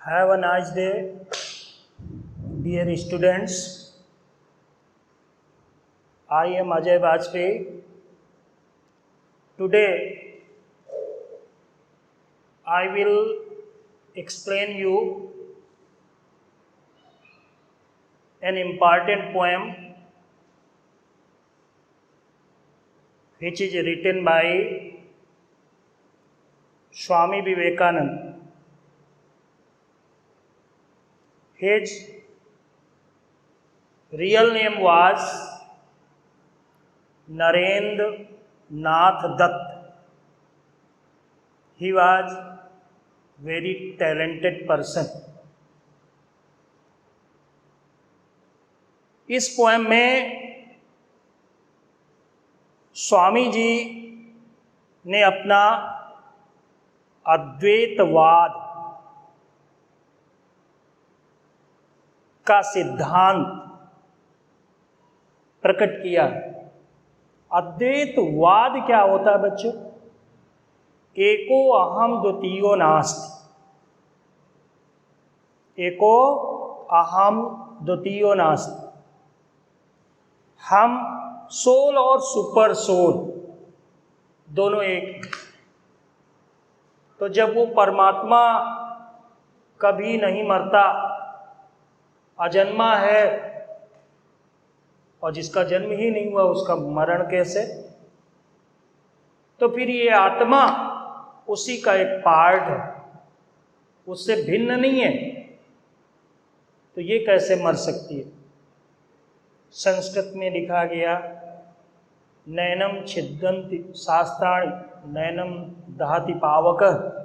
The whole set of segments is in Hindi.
Have a nice day, dear students. I am Ajay Bajpayee. Today, I will explain you an important poem which is written by Swami Vivekananda. His real name was Narendra Nath Dutt. He was very talented person. इस पोएम में स्वामी जी ने अपना अद्वैतवाद का सिद्धांत प्रकट किया। अद्वैतवाद क्या होता है बच्चों? एको अहम द्वितीयो नास्ति। एको अहम द्वितीयो नास्ति। हम सोल और सुपर सोल दोनों एक। तो जब वो परमात्मा कभी नहीं मरता, अजन्मा है, और जिसका जन्म ही नहीं हुआ उसका मरण कैसे? तो फिर ये आत्मा उसी का एक पार्ट है, उससे भिन्न नहीं है, तो ये कैसे मर सकती है? संस्कृत में लिखा गया, नैनम छिद्दन्ति शास्त्राणि नैनम दहति पावकः।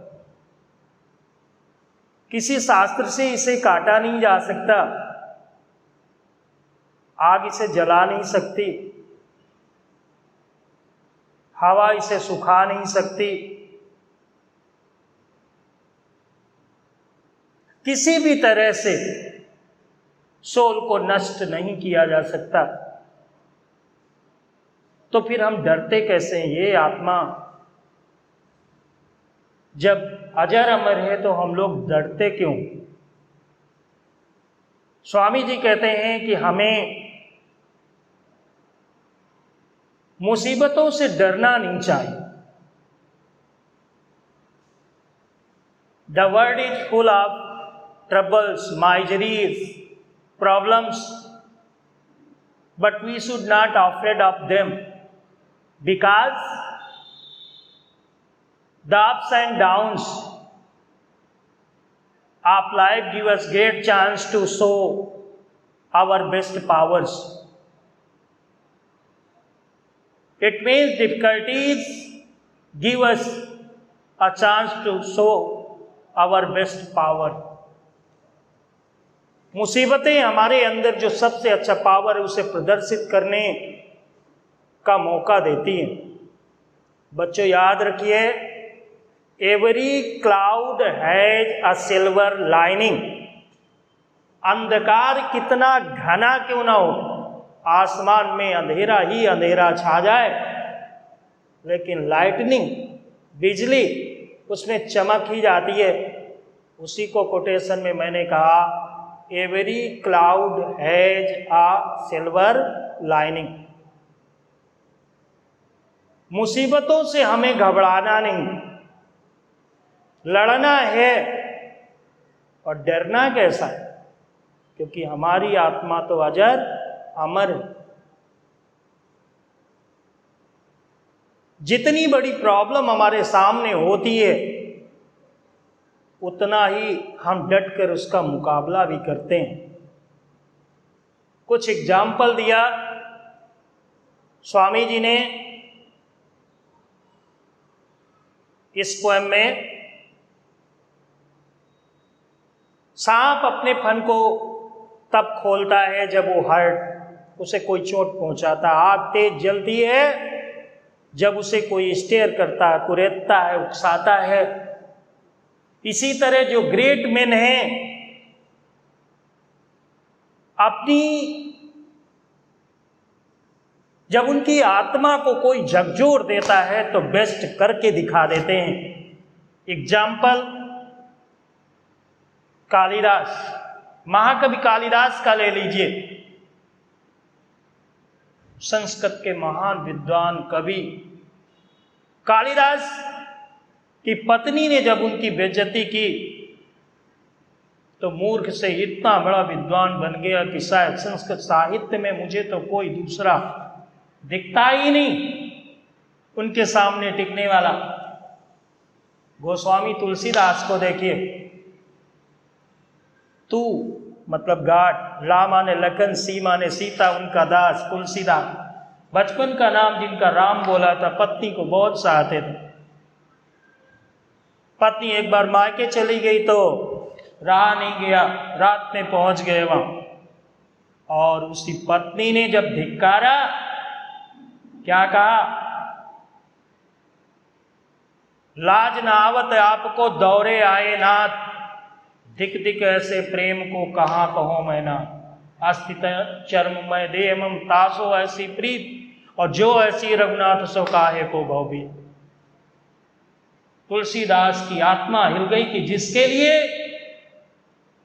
किसी शास्त्र से इसे काटा नहीं जा सकता, आग इसे जला नहीं सकती, हवा इसे सुखा नहीं सकती, किसी भी तरह से सोल को नष्ट नहीं किया जा सकता। तो फिर हम डरते कैसे हैं? ये आत्मा जब अजर अमर है तो हम लोग डरते क्यों? स्वामी जी कहते हैं कि हमें मुसीबतों से डरना नहीं चाहिए। The world is full of troubles, miseries, problems, but we should not afraid of them, because the ups and downs of life give us great chance to show our best powers. It means difficulties give us a chance to show our best power. मुसीबतें हमारे अंदर जो सबसे अच्छा पावर है उसे प्रदर्शित करने का मौका देती हैं। बच्चों याद रखिए, every cloud has a silver lining. अंधकार कितना घना क्यों ना हो, आसमान में अंधेरा ही अंधेरा छा जाए, लेकिन लाइटनिंग, बिजली, उसमें चमक ही जाती है। उसी को कोटेशन में मैंने कहा, every cloud has a silver lining. मुसीबतों से हमें घबराना नहीं, लड़ना है। और डरना कैसा? क्योंकि हमारी आत्मा तो अजर अमर है। जितनी बड़ी प्रॉब्लम हमारे सामने होती है उतना ही हम डट कर उसका मुकाबला भी करते हैं। कुछ एग्जाम्पल दिया स्वामी जी ने इस पोएम में। सांप अपने फन को तब खोलता है जब वो हर्ट, उसे कोई चोट पहुंचाता। आग तेज जलती है जब उसे कोई स्टेयर करता है, कुरेदता है, उकसाता है। इसी तरह जो ग्रेट मैन हैं, अपनी जब उनकी आत्मा को कोई झकझोर देता है तो बेस्ट करके दिखा देते हैं। एग्जाम्पल, कालिदास, महाकवि कालिदास का ले लीजिए, संस्कृत के महान विद्वान कवि कालिदास की पत्नी ने जब उनकी बेइज्जती की तो मूर्ख से इतना बड़ा विद्वान बन गया कि शायद संस्कृत साहित्य में मुझे तो कोई दूसरा दिखता ही नहीं उनके सामने टिकने वाला। गोस्वामी तुलसीदास को देखिए, तू मतलब गाड, ला माने लखन, सी माने सीता, उनका दास तुलसीदास। बचपन का नाम जिनका राम बोला था, पत्नी को बहुत चाहते थे। पत्नी एक बार मायके चली गई तो रहा नहीं गया, रात में पहुंच गए वहां, और उसी पत्नी ने जब धिक्कारा, क्या कहा, लाज न आवत आपको दौरे आए नाथ, धिक धिक ऐसे प्रेम को कहाँ कहो मैं ना, अस्थित चर्म मैं देहम तासो ऐसी प्रीत, और जो ऐसी रघुनाथ सो काहे को भौभी। तुलसीदास की आत्मा हिल गई कि जिसके लिए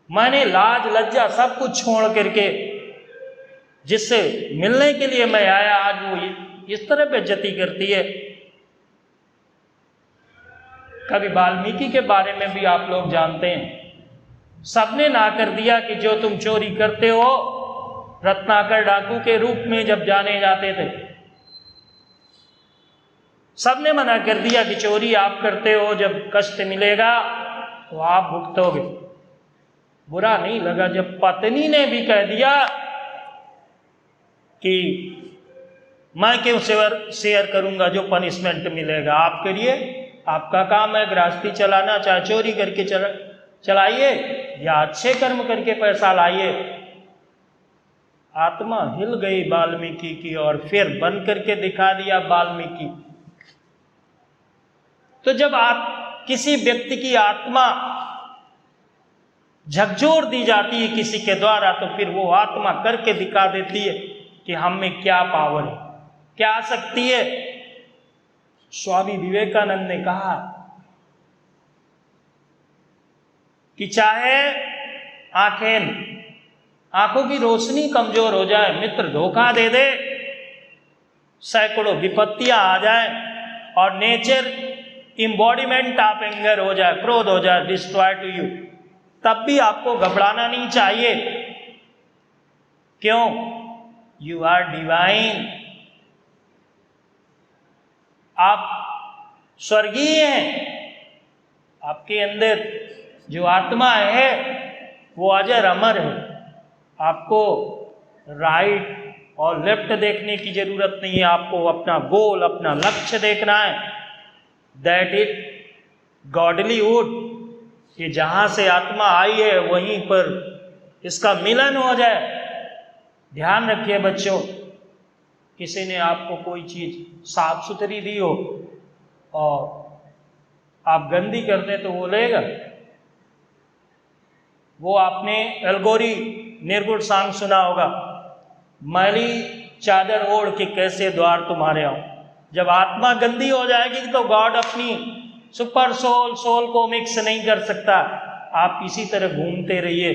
मैंने लाज लज्जा सब कुछ छोड़ करके जिससे मिलने के लिए मैं आया, आज वो इस तरह बेइज्जती करती है। कवि वाल्मीकि के बारे में भी आप लोग जानते हैं, सबने ना कर दिया कि जो तुम चोरी करते हो, रत्नाकर डाकू के रूप में जब जाने जाते थे, सबने मना कर दिया कि चोरी आप करते हो, जब कष्ट मिलेगा तो आप भुगतोगे। बुरा नहीं लगा जब पत्नी ने भी कह दिया कि मैं क्यों शेयर करूंगा, जो पनिशमेंट मिलेगा आप करिए, आपका काम है गृहस्थी चलाना, चाहे चोरी करके चलाइए या अच्छे कर्म करके पैसा लाइए। आत्मा हिल गई वाल्मीकि की, और फिर बन करके दिखा दिया वाल्मीकि। तो जब आप किसी व्यक्ति की आत्मा झकझोर दी जाती है किसी के द्वारा, तो फिर वो आत्मा करके दिखा देती है कि हम में क्या पावर है, क्या शक्ति है। स्वामी विवेकानंद ने कहा कि चाहे आंखों की रोशनी कमजोर हो जाए, मित्र धोखा दे दे, सैकड़ों विपत्तियां आ जाए, और नेचर इम्बॉडीमेंट ऑफ एंगर हो जाए, क्रोध हो जाए, डिस्ट्रॉय टू यू, तब भी आपको घबराना नहीं चाहिए। क्यों? यू आर डिवाइन, आप स्वर्गीय हैं। आपके अंदर जो आत्मा है वो अजर अमर है। आपको राइट और लेफ्ट देखने की जरूरत नहीं है, आपको अपना गोल, अपना लक्ष्य देखना है। दैट इज गॉडलीहुड, कि जहां से आत्मा आई है वहीं पर इसका मिलन हो जाए। ध्यान रखिए बच्चों, किसी ने आपको कोई चीज साफ सुथरी दी हो और आप गंदी कर दें तो वो लेगा। वो आपने एल्गोरी निर्गुण सांग सुना होगा, मैली चादर ओढ़ के कैसे द्वार तुम्हारे आओ। जब आत्मा गंदी हो जाएगी तो गॉड अपनी सुपर सोल को मिक्स नहीं कर सकता। आप इसी तरह घूमते रहिए,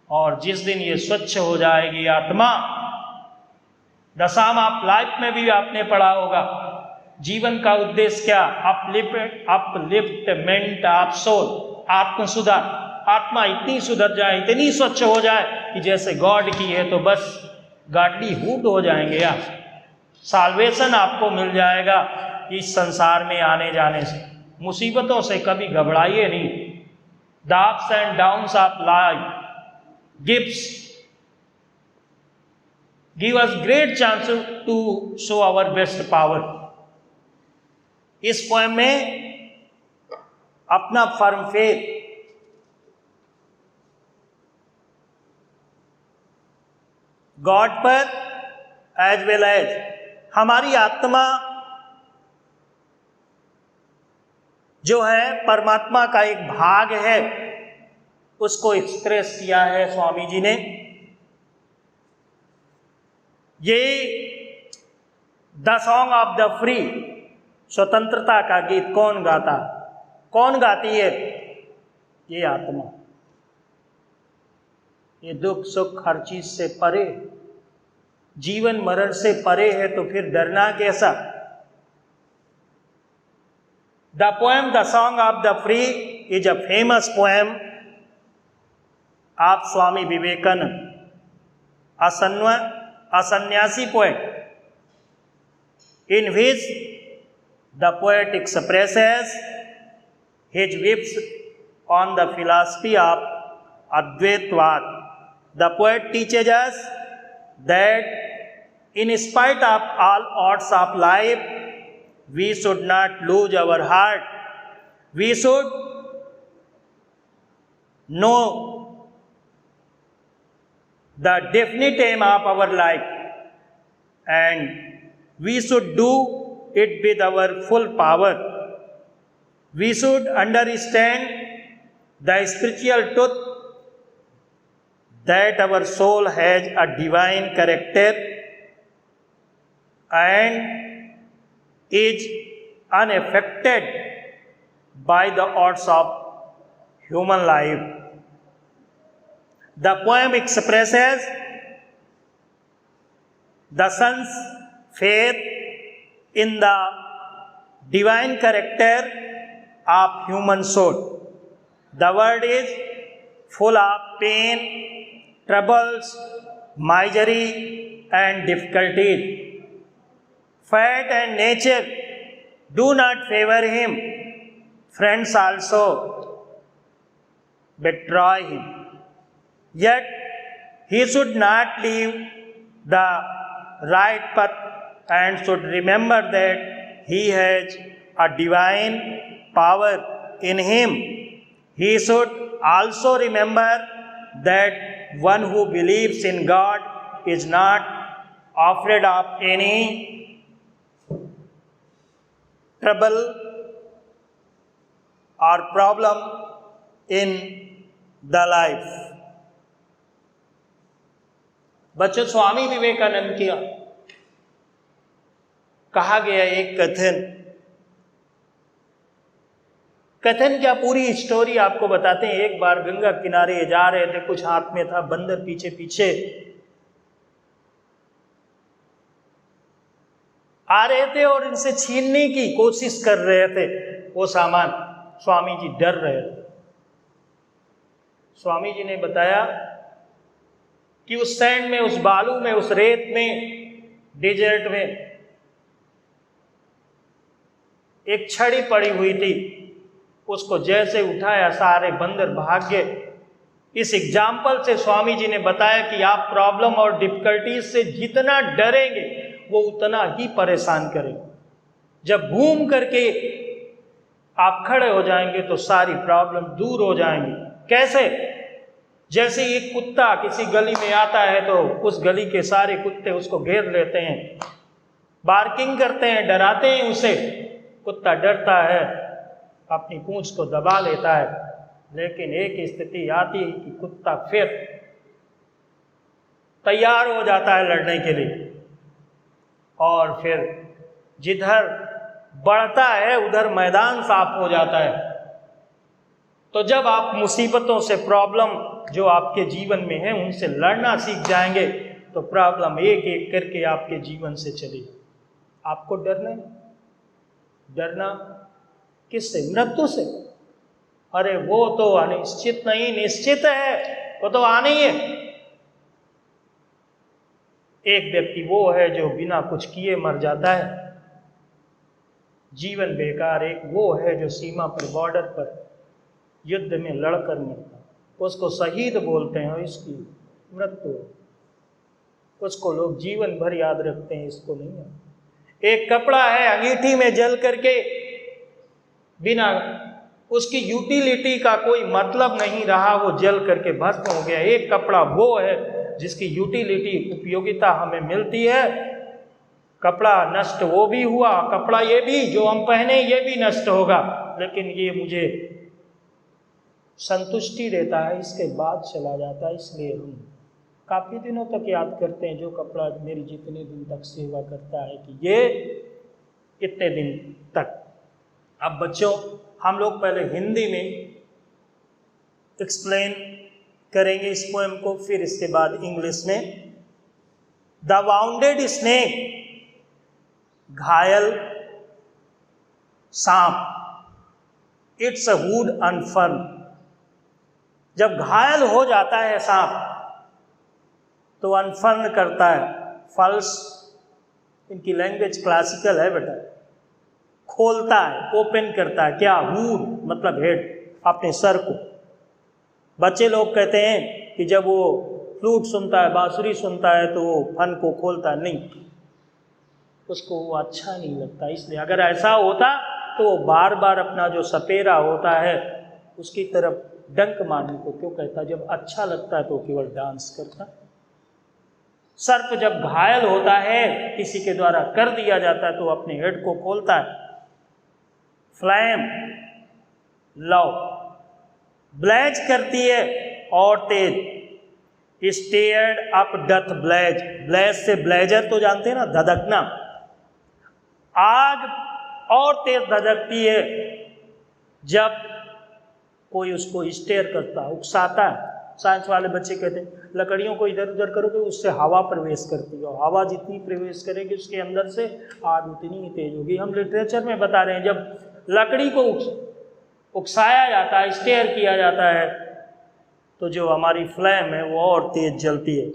और जिस दिन ये स्वच्छ हो जाएगी आत्मा, दशाम आप लाइफ में भी आपने पढ़ा होगा, जीवन का उद्देश्य क्या, अपलिफ्टमेंट ऑफ सोल, आत्म सुधार। आत्मा इतनी सुधर जाए, इतनी स्वच्छ हो जाए कि जैसे गॉड की है, तो बस गॉडलीहुड हो जाएंगे आप। साल्वेशन आपको मिल जाएगा इस संसार में आने जाने से। मुसीबतों से कभी घबराइए नहीं। The ups and downs of life give us great chance to show our best power। इस पोएम में अपना फर्म फेथ, गॉड पर एज वेल एज हमारी आत्मा जो है परमात्मा का एक भाग है, उसको एक्सप्रेस किया है स्वामी जी ने। ये the song of the free, स्वतंत्रता का गीत कौन गाता, कौन गाती है? ये आत्मा। ये दुख सुख हर चीज से परे, जीवन मरण से परे है, तो फिर डरना कैसा। The poem the song of the free is a famous poem of Swami Vivekananda, a sannyasi poet, in which the poet expresses his views on the philosophy of Advaitvad. The poet teaches us that in spite of all odds of life, we should not lose our heart. We should know the definite aim of our life, and we should do it with our full power. We should understand the spiritual truth that our soul has a divine character and is unaffected by the odds of human life. The poem expresses the son's faith in the divine character of human soul. The world is full of pain, troubles, misery, and difficulties. Fate and nature do not favor him. Friends also betray him. Yet he should not leave the right path and should remember that he has a divine power in him. He should also remember that one who believes in God is not afraid of any trouble or problem in the life. बच्चों, स्वामी विवेकानंद की कहा गया एक कथन क्या, पूरी स्टोरी आपको बताते हैं। एक बार गंगा किनारे जा रहे थे, कुछ हाथ में था, बंदर पीछे पीछे आ रहे थे और इनसे छीनने की कोशिश कर रहे थे वो सामान। स्वामी जी डर रहे थे। स्वामी जी ने बताया कि उस सैंड में, उस बालू में, उस रेत में, डेजर्ट में एक छड़ी पड़ी हुई थी। उसको जैसे उठाया, सारे बंदर भाग गए। इस एग्जाम्पल से स्वामी जी ने बताया कि आप प्रॉब्लम और डिफिकल्टीज से जितना डरेंगे वो उतना ही परेशान करेंगे। जब घूम करके आप खड़े हो जाएंगे तो सारी प्रॉब्लम दूर हो जाएंगी। कैसे? जैसे एक कुत्ता किसी गली में आता है तो उस गली के सारे कुत्ते उसको घेर लेते हैं, बार्किंग करते हैं, डराते हैं उसे। कुत्ता डरता है, अपनी पूंछ को दबा लेता है। लेकिन एक स्थिति आती है कि कुत्ता फिर तैयार हो जाता है लड़ने के लिए, और फिर जिधर बढ़ता है उधर मैदान साफ हो जाता है। तो जब आप मुसीबतों से, प्रॉब्लम जो आपके जीवन में है, उनसे लड़ना सीख जाएंगे तो प्रॉब्लम एक एक करके आपके जीवन से चलेगी। आपको डरना किससे? मृत्यु से। अरे वो तो अनिश्चित नहीं, निश्चित है, वो तो आनी है। एक व्यक्ति वो है जो बिना कुछ किए मर जाता है, जीवन बेकार। एक वो है जो सीमा पर, बॉर्डर पर युद्ध में लड़कर मरता है, उसको शहीद बोलते हैं और इसकी मृत्यु। उसको लोग जीवन भर याद रखते हैं, इसको नहीं। एक कपड़ा है, अंगीठी में जल करके बिना उसकी यूटिलिटी का कोई मतलब नहीं रहा, वो जल करके भस्म हो गया। एक कपड़ा वो है जिसकी यूटिलिटी, उपयोगिता हमें मिलती है। कपड़ा नष्ट वो भी हुआ, कपड़ा ये भी जो हम पहने ये भी नष्ट होगा, लेकिन ये मुझे संतुष्टि देता है, इसके बाद चला जाता है। इसलिए हम काफ़ी दिनों तक याद करते हैं जो कपड़ा मेरी जितने दिन तक सेवा करता है कि ये इतने दिन तक। अब बच्चों, हम लोग पहले हिंदी में एक्सप्लेन करेंगे इस पोएम को, फिर इसके बाद इंग्लिश में। द वाउंडेड स्नेक, घायल सांप, इट्स अ वुड अनफर्म। जब घायल हो जाता है सांप तो अनफर्म करता है, फल्स, इनकी लैंग्वेज क्लासिकल है बेटा, खोलता है, ओपन करता है। क्या? वुड मतलब हेड, अपने सर को। बच्चे लोग कहते हैं कि जब वो फ्लूट सुनता है, बांसुरी सुनता है, तो वो फन को खोलता है, नहीं, उसको वो अच्छा नहीं लगता। इसलिए अगर ऐसा होता तो वो बार बार अपना जो सपेरा होता है उसकी तरफ डंक मारने को क्यों कहता? जब अच्छा लगता है तो केवल डांस करता। सर्प जब घायल होता है, किसी के द्वारा कर दिया जाता है, तो अपने हेड को खोलता है। फ्लैम, लव, ब्लेज करती है और तेज, stared up the blaze, blaze से ब्लेजर तो जानते हैं ना, धधकना। आग और तेज धधकती है जब कोई उसको स्टेयर करता, उकसाता है। साइंस वाले बच्चे कहते हैं लकड़ियों को इधर उधर करोगे उससे हवा प्रवेश करती है, और हवा जितनी प्रवेश करेगी उसके अंदर से आग उतनी ही तेज होगी। हम लिटरेचर में बता रहे हैं जब लकड़ी को उकसाया जाता है, स्टेयर किया जाता है, तो जो हमारी फ्लेम है वो और तेज जलती है।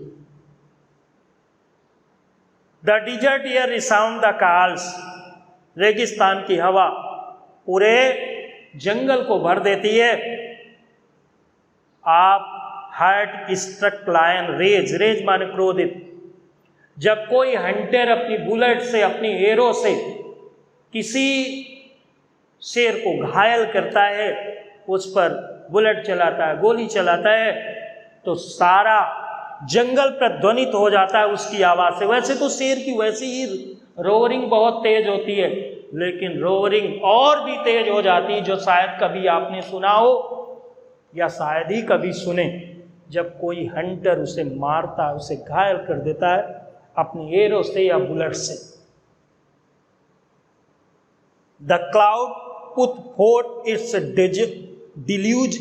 The desert air resound the calls, रेगिस्तान की हवा पूरे जंगल को भर देती है। आप heart struck lion rage, rage माने क्रोधित। जब कोई हंटर अपनी बुलेट से, अपनी एरो से किसी शेर को घायल करता है, उस पर बुलेट चलाता है, गोली चलाता है, तो सारा जंगल प्रध्वनित हो जाता है उसकी आवाज़ से। वैसे तो शेर की वैसी ही रोअरिंग बहुत तेज होती है, लेकिन रोअरिंग और भी तेज हो जाती है, जो शायद कभी आपने सुना हो या शायद ही कभी सुने। जब कोई हंटर उसे मारता है, उसे घायल कर देता है अपनी एरो से या बुलेट से। The cloud put fourth it's deluge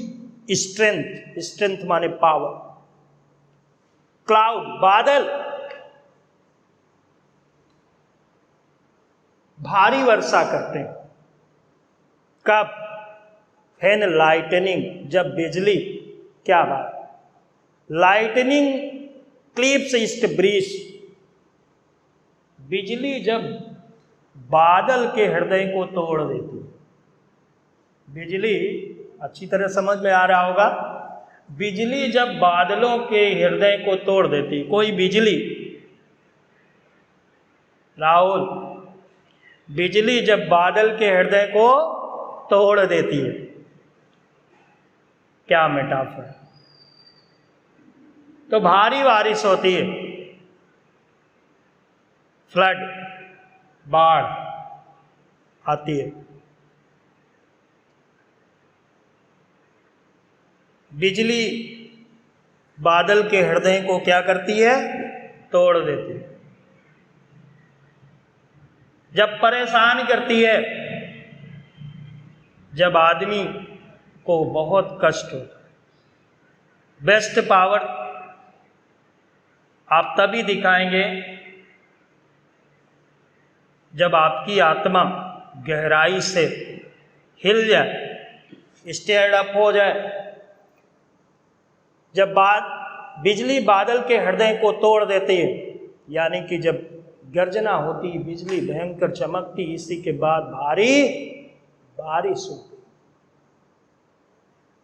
strength, strength माने पावर। क्लाउड, बादल, भारी वर्षा करते हैं। कब? व्हेन लाइटनिंग, जब बिजली, क्या बात, लाइटनिंग क्लिप्स ईस्ट ब्रीज, बिजली जब बादल के हृदय को तोड़ देती। बिजली अच्छी तरह समझ में आ रहा होगा, बिजली जब बादलों के हृदय को तोड़ देती। कोई बिजली, राहुल, बिजली जब बादल के हृदय को तोड़ देती है, क्या मेटाफर। तो भारी बारिश होती है, फ्लड, बाढ़ आती है। बिजली बादल के हृदय को क्या करती है? तोड़ देती है। जब परेशान करती है, जब आदमी को बहुत कष्ट होता है। बेस्ट पावर आप तभी दिखाएंगे जब आपकी आत्मा गहराई से हिल जाए, स्टेयर्ड अप हो जाए। जब बिजली बादल के हृदय को तोड़ देती है, यानी कि जब गर्जना होती, बिजली भयंकर चमकती, इसी के बाद भारी बारिश होती।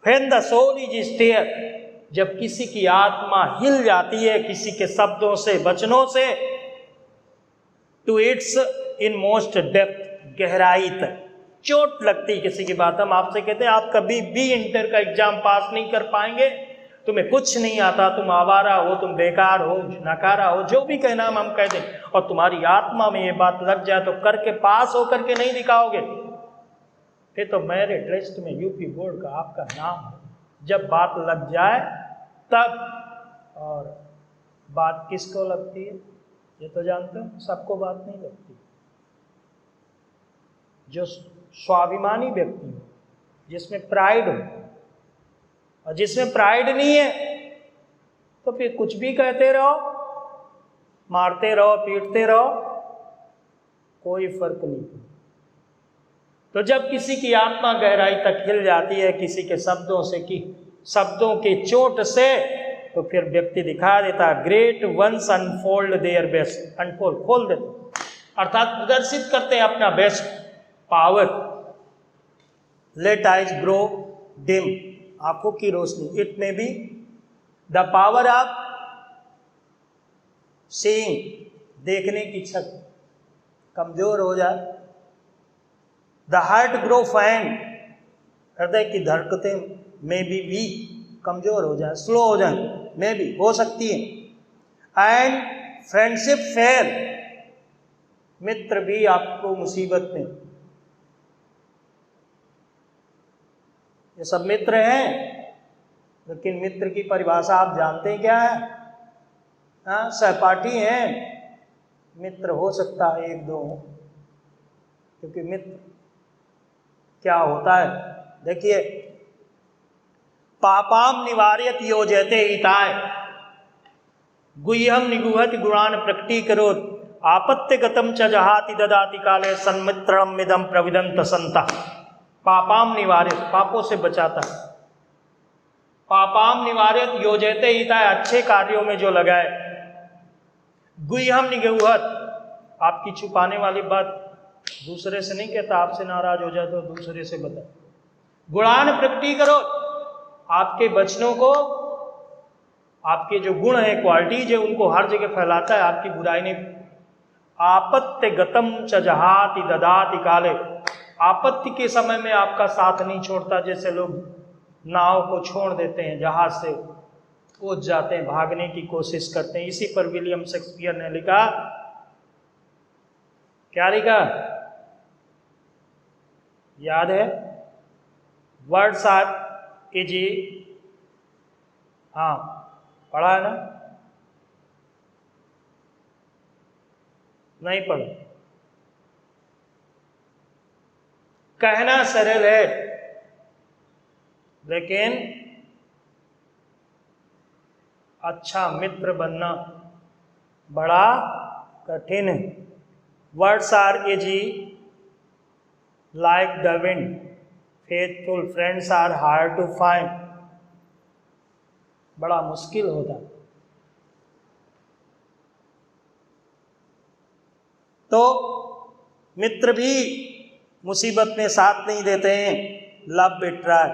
When the soul is stirred, जब किसी की आत्मा हिल जाती है किसी के शब्दों से, वचनों से, to its inmost depth, गहराई तक चोट लगती किसी की बात। हम आपसे कहते हैं आप कभी भी इंटर का एग्जाम पास नहीं कर पाएंगे, तुम्हें कुछ नहीं आता, तुम आवारा हो, तुम बेकार हो, नकारा हो, जो भी कहना हम कह दें, और तुम्हारी आत्मा में ये बात लग जाए तो करके पास हो करके नहीं दिखाओगे, फिर तो मेरिट लिस्ट में यूपी बोर्ड का आपका नाम हो। जब बात लग जाए तब, और बात किसको लगती है ये तो जानते हो, सबको बात नहीं लगती। जो स्वाभिमानी व्यक्ति हो, जिसमें प्राइड हो, और जिसमें प्राइड नहीं है तो फिर कुछ भी कहते रहो, मारते रहो, पीटते रहो, कोई फर्क नहीं। तो जब किसी की आत्मा गहराई तक हिल जाती है किसी के शब्दों से, कि शब्दों के चोट से, तो फिर व्यक्ति दिखा देता great once unfold their best, unfold खोल देते, अर्थात प्रदर्शित करते हैं अपना best power. Let eyes grow dim, आंखों की रोशनी, it may be the power of seeing, देखने की शक्ति कमजोर हो जाए। द हार्ट ग्रो फैंट, हृदय की धड़कतें में भी वीक, कमजोर हो जाए, स्लो हो जाए, में भी हो सकती है। एंड फ्रेंडशिप फेयर, मित्र भी आपको मुसीबत में, ये सब मित्र हैं, लेकिन मित्र की परिभाषा आप जानते हैं क्या है? हाँ, सहपाठी हैं, मित्र हो सकता है एक दो, क्योंकि मित्र क्या होता है देखिए, पापाम निवार्यत योजयते हिताय, गुह्यम निगुहति गुणान प्रकटीकरोत्, आपत्तिगतम च जहाति ददाति काले सन्मित्रम मिदम प्रविदंत संता। पापाम निवार्यत, पापों से बचाता है। पापाम निवार्यत योजयते हिताय, अच्छे कार्यों में जो लगाए। गुह्यम निगुहत, आपकी छुपाने वाली बात दूसरे से नहीं कहता, आपसे नाराज हो जाए तो दूसरे से बता। गुणान प्रकटीकरोत्, आपके वचनों को, आपके जो गुण हैं, क्वालिटीज है, उनको हर जगह फैलाता है, आपकी बुराई नहीं। आपत्ति गतम च जहाति ददाति काले, आपत्ति के समय में आपका साथ नहीं छोड़ता, जैसे लोग नाव को छोड़ देते हैं, जहाज से कूद जाते हैं, भागने की कोशिश करते हैं। इसी पर विलियम शेक्सपियर ने लिखा, क्या लिखा याद है? वर्ड्स आर इजी, हाँ पढ़ा है ना? नहीं पढ़ा? कहना सरल है, लेकिन अच्छा मित्र बनना बड़ा कठिन है। Words are easy like the wind, faithful friends are hard to find, बड़ा मुश्किल होता है। तो मित्र भी मुसीबत में साथ नहीं देते हैं। लव बिट्राय,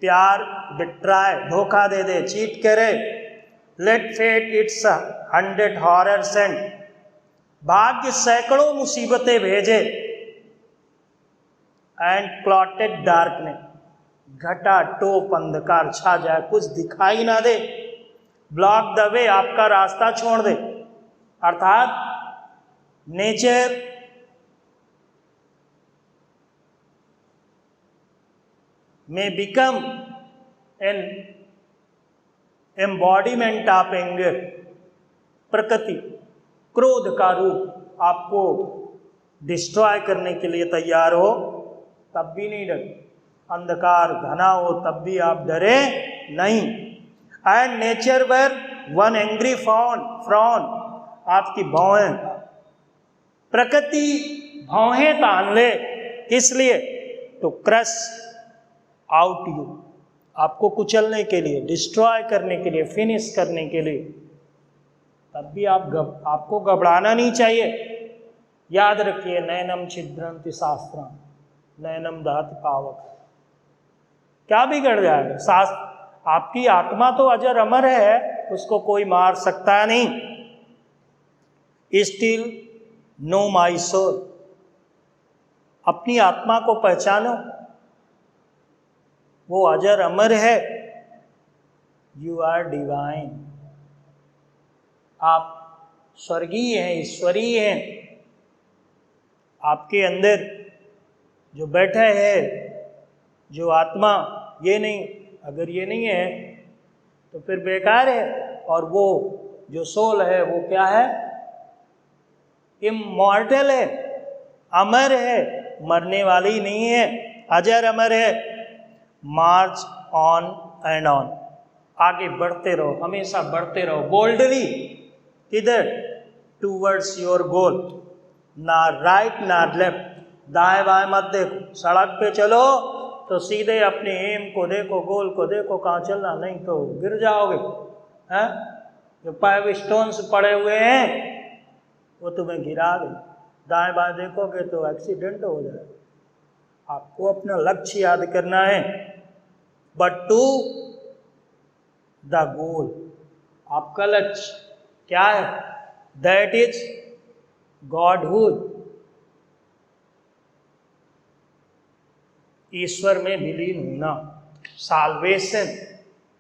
प्यार बिट्राय, धोखा दे दे, चीट करे। Let fate its 100 horrors end, भाग्य सैकड़ों मुसीबतें भेजे। एंड क्लॉटेड डार्कनेस, घटा टोप अंधकार छा जाए, कुछ दिखाई ना दे। ब्लॉक द वे, आपका रास्ता छोड़ दे। अर्थात nature may become an embodiment of anger, प्रकृति क्रोध का रूप आपको डिस्ट्रॉय करने के लिए तैयार हो, तब भी नहीं डरे। अंधकार घना हो तब भी आप डरे नहीं। And nature wear one angry frown, आपकी भौहें, प्रकृति भौहें तान ले, किस लिए? तो क्रश आउट यू, आपको कुचलने के लिए, डिस्ट्रॉय करने के लिए, फिनिश करने के लिए। तब भी आपको घबराना नहीं चाहिए। याद रखिए, नैनम छिद्रंति शास्त्रम, नैनम दहति पावक, क्या बिगड़ जाएगा? शास्त्र, आपकी आत्मा तो अजर अमर है, उसको कोई मार सकता नहीं। स्टिल नो माई सोल, अपनी आत्मा को पहचानो, वो अजर अमर है। यू आर डिवाइन, आप स्वर्गीय हैं, ईश्वरीय हैं। आपके अंदर जो बैठा है, जो आत्मा, ये नहीं, अगर ये नहीं है तो फिर बेकार है। और वो जो सोल है वो क्या है? इमॉर्टल है, अमर है, मरने वाली नहीं है, अजर अमर है। मार्च ऑन एंड ऑन, आगे बढ़ते रहो, हमेशा बढ़ते रहो बोल्डली। किधर? टूवर्ड्स योर गोल, ना राइट ना लेफ्ट, दाएं बाएं मत देखो। सड़क पे चलो तो सीधे अपने एम को देखो, गोल को देखो कहाँ चलना, नहीं तो गिर जाओगे। हैं? जो 5 स्टोन्स पड़े हुए हैं वो तुम्हें गिरा दे। दाएं बाएं देखोगे तो एक्सीडेंट हो जाएगा। आपको अपना लक्ष्य याद करना है, बट टू द गोल। आपका लक्ष्य क्या है? दैट इज गॉडहुड, ईश्वर में विलीन होना, साल्वेशन,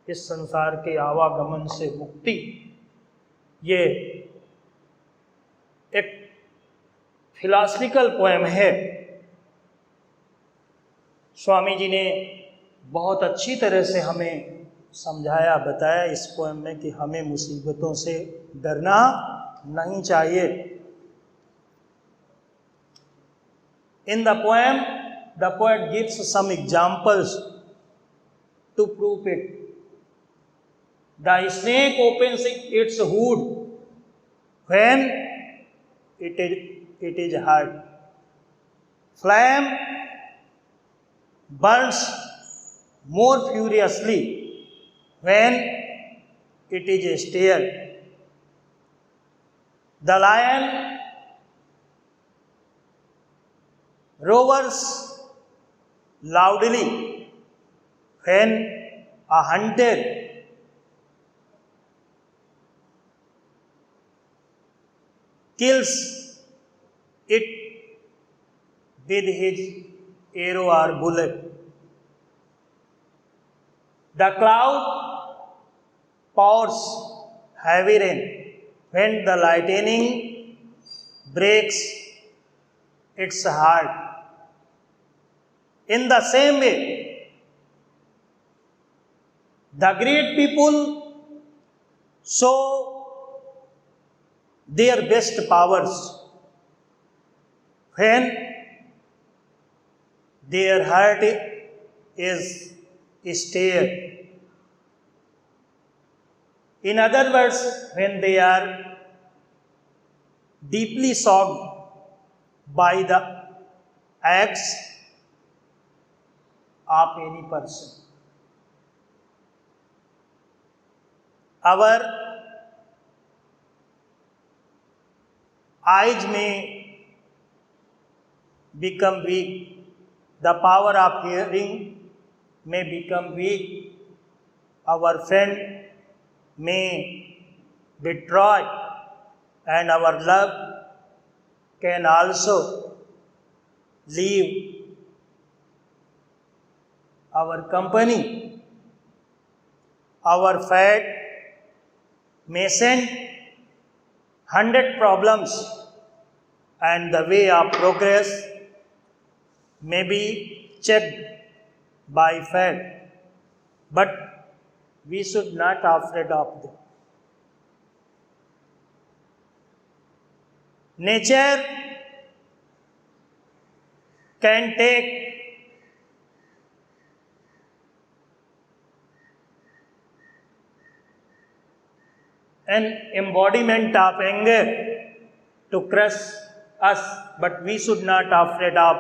इस संसार के आवागमन से मुक्ति। ये एक फिलॉसफिकल पोएम है। स्वामी जी ने बहुत अच्छी तरह से हमें समझाया बताया इस पोएम में कि हमें मुसीबतों से डरना नहीं चाहिए। In the poem the poet gives some examples to prove it. The snake opens its hood when it is hurt. Flame burns more furiously when it is stirred. The lion roars loudly when a hunter kills it with his arrow or bullet. The cloud pours heavy rain when the lightning breaks its heart. In the same way, the great people show their best powers when their heart is stirred. In other words, when they are deeply shocked by the acts of any person. Our eyes may become weak, the power of hearing may become weak, our friend may betray, and our love can also leave our company. Our fate may send 100 problems, and the way of progress may be checked by fate, but we should not be afraid of them. Nature can take an embodiment of anger to crush us, but we should not be afraid of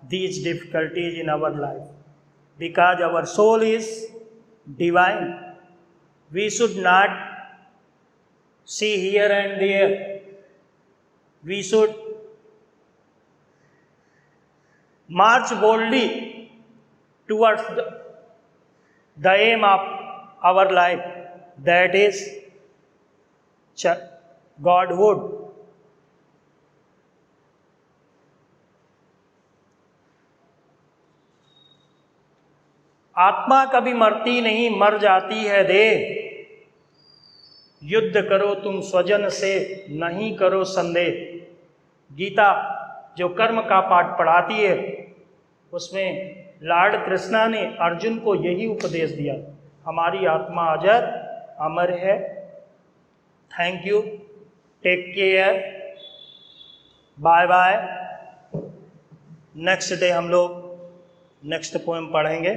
these difficulties in our life, because our soul is divine. We should not see here and there. We should march boldly towards the aim of our life, that is Godhood. आत्मा कभी मरती नहीं, मर जाती है देह। युद्ध करो तुम स्वजन से, नहीं करो संदेह। गीता जो कर्म का पाठ पढ़ाती है, उसमें लॉर्ड कृष्णा ने अर्जुन को यही उपदेश दिया, हमारी आत्मा अजर अमर है। Thank you, take care, bye bye. Next day हम लोग नेक्स्ट पोएम पढ़ेंगे।